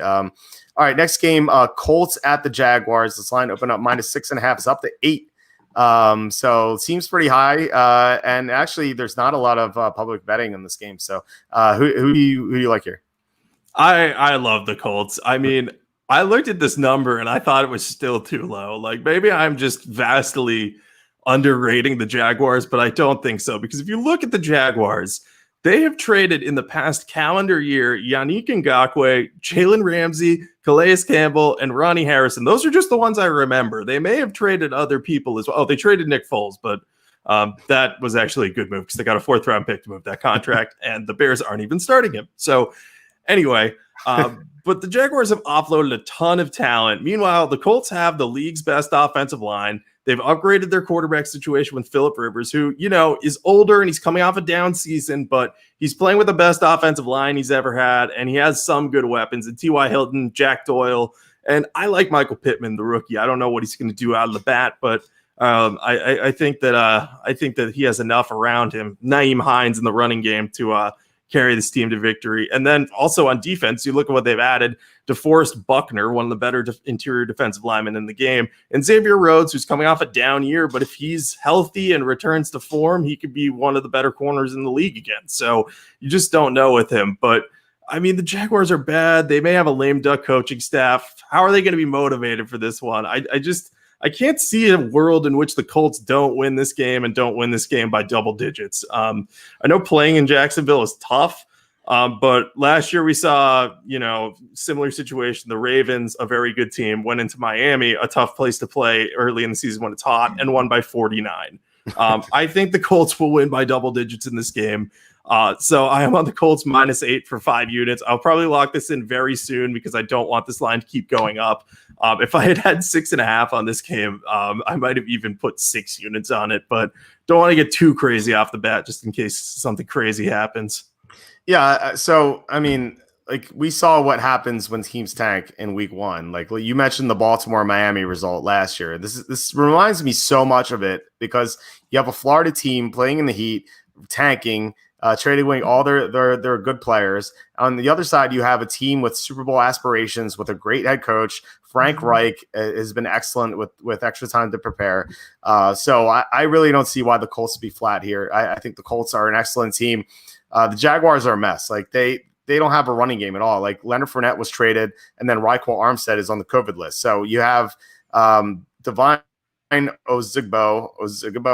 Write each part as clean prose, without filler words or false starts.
All right, next game, Colts at the Jaguars. This line opened up -6.5. It's up to 8. So it seems pretty high. And actually, there's not a lot of public betting in this game. So who do you like here? I love the Colts. I mean, I looked at this number and I thought it was still too low. Like maybe I'm just vastly underrating the Jaguars, but I don't think so. Because if you look at the Jaguars, they have traded in the past calendar year Yannick Ngakoue, Jalen Ramsey, Calais Campbell, and Ronnie Harrison. Those are just the ones I remember. They may have traded other people as well. Oh, they traded Nick Foles, but that was actually a good move because they got a 4th-round pick to move that contract, and the Bears aren't even starting him. So anyway, but the Jaguars have offloaded a ton of talent. Meanwhile, the Colts have the league's best offensive line. They've upgraded their quarterback situation with Phillip Rivers, who, is older and he's coming off a down season, but he's playing with the best offensive line he's ever had, and he has some good weapons. And T.Y. Hilton, Jack Doyle, and I like Michael Pittman, the rookie. I don't know what he's going to do out of the bat, but I think that he has enough around him. Naeem Hines in the running game to carry this team to victory. And then also on defense, you look at what they've added. DeForest Buckner, one of the better interior defensive linemen in the game, and Xavier Rhodes, who's coming off a down year, but if he's healthy and returns to form, he could be one of the better corners in the league again. So you just don't know with him. But I mean, the Jaguars are bad. They may have a lame duck coaching staff. How are they going to be motivated for this one? I can't see a world in which the Colts don't win this game and don't win this game by double digits. I know playing in Jacksonville is tough, but last year we saw, similar situation. The Ravens, a very good team, went into Miami, a tough place to play early in the season when it's hot, and won by 49. I think the Colts will win by double digits in this game. So I am on the Colts -8 for 5 units. I'll probably lock this in very soon because I don't want this line to keep going up. If I had 6.5 on this game, I might have even put 6 units on it, but don't want to get too crazy off the bat just in case something crazy happens. Yeah. So, I mean, like we saw what happens when teams tank in week 1. Like you mentioned the Baltimore-Miami result last year. This reminds me so much of it because you have a Florida team playing in the heat, tanking, trading away all their good players. On the other side, you have a team with Super Bowl aspirations with a great head coach. Frank Reich has been excellent with extra time to prepare. So I really don't see why the Colts would be flat here. I think the Colts are an excellent team. The Jaguars are a mess. Like they don't have a running game at all. Like Leonard Fournette was traded, and then Raekwon Armstead is on the COVID list. So you have Divine Ozigbo,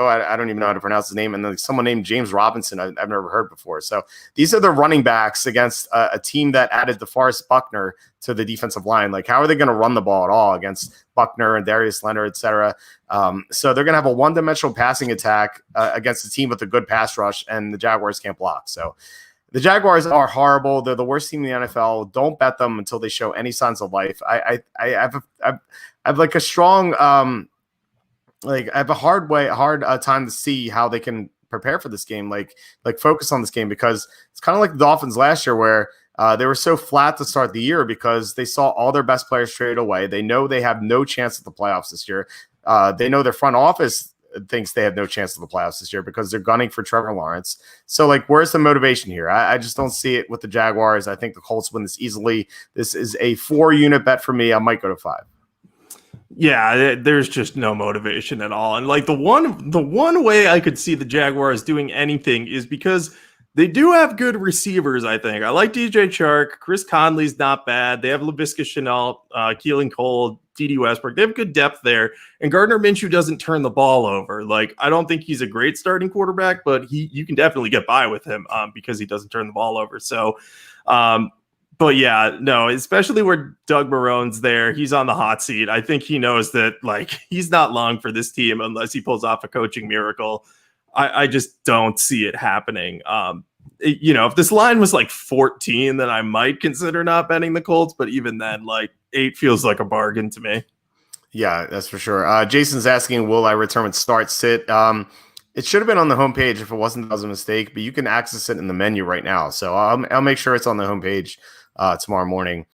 I don't even know how to pronounce his name, and then someone named James Robinson I've never heard before. So these are the running backs against a team that added DeForest Buckner to the defensive line. Like, how are they going to run the ball at all against Buckner and Darius Leonard, et cetera? So they're going to have a one-dimensional passing attack against a team with a good pass rush, and the Jaguars can't block. So the Jaguars are horrible. They're the worst team in the NFL. Don't bet them until they show any signs of life. I have like a strong I have a hard time to see how they can prepare for this game, like focus on this game, because it's kind of like the Dolphins last year where they were so flat to start the year because they saw all their best players traded away. They know they have no chance at the playoffs this year. They know their front office thinks they have no chance at the playoffs this year because they're gunning for Trevor Lawrence. So, like, where's the motivation here? I just don't see it with the Jaguars. I think the Colts win this easily. This is a 4-unit bet for me. I might go to 5. Yeah, there's just no motivation at all. And like the one way I could see the Jaguars doing anything is because they do have good receivers, I think. I like DJ Chark. Chris Conley's not bad. They have Laviska Shenault, Keelan Cole, D.D. Westbrook. They have good depth there. And Gardner Minshew doesn't turn the ball over. Like, I don't think he's a great starting quarterback, but you can definitely get by with him because he doesn't turn the ball over. So, but yeah, no, especially where Doug Marrone's there. He's on the hot seat. I think he knows that, like, he's not long for this team unless he pulls off a coaching miracle. I just don't see it happening. If this line was like 14, then I might consider not betting the Colts. But even then, like 8 feels like a bargain to me. Yeah, that's for sure. Jason's asking, will I return with start sit? It should have been on the homepage if it wasn't, that was a mistake, but you can access it in the menu right now. So I'll make sure it's on the homepage tomorrow morning.